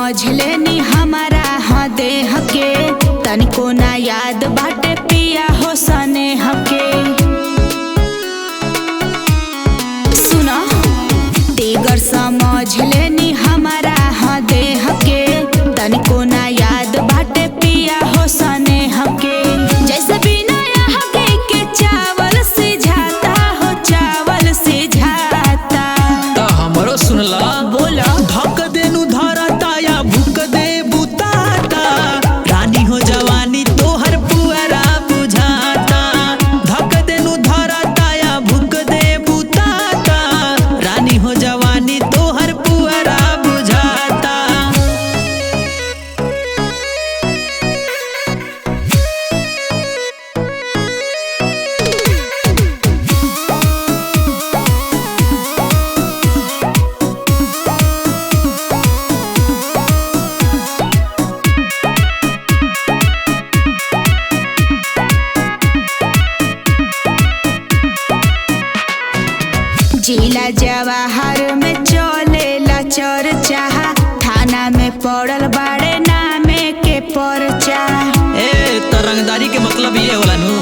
समझ लेनी हमारा हाँ देह के, तनिको ना याद बाटे पिया हो स्नेह के। सुनो टिगर समझ लेनी हमारा हाँ देह के, तनिको ना याद बाटे पिया हो स्नेह के। जैसे बिना आगे के चावल सिझाता हो, चावल सिझाता। तो हमरो सुनला बोलो धक देनु धरता या भूक दे बुताता, रानी हो जवानी तोहर पुअरा बुझाता। धक देनु धरता या भूक दे बुताता, रानी हो जवानी तोहर पुअरा बुझाता। जिला जवाहर में चलेला चर्चा, थाना में पड़ल बाड़े नामे के परचा। ए तरंगदारी के मतलब ये होला नु।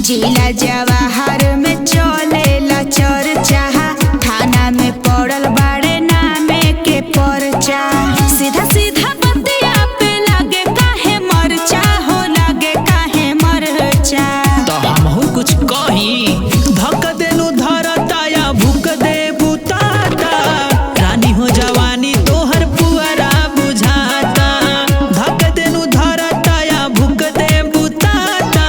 जिला जवाहर में चलेला चर्चा, थाना में पड़ल बाड़े नामे के परचा। सीधा सीधा बतिया पे लागे काहे मरचा हो, लागे काहे मरचा। तो हमहू कुछ कही धक देनु धरता या भूक दे बुताता, रानी हो जवानी तोहर पुअरा बुझाता। धक देनु धरता या भूक दे बुताता,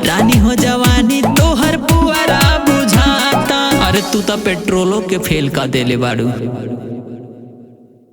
रानी हो जवानी तोहर पुअरा बुझाता। अरे तू तो पेट्रोलो के फेल का देले बाड़ू।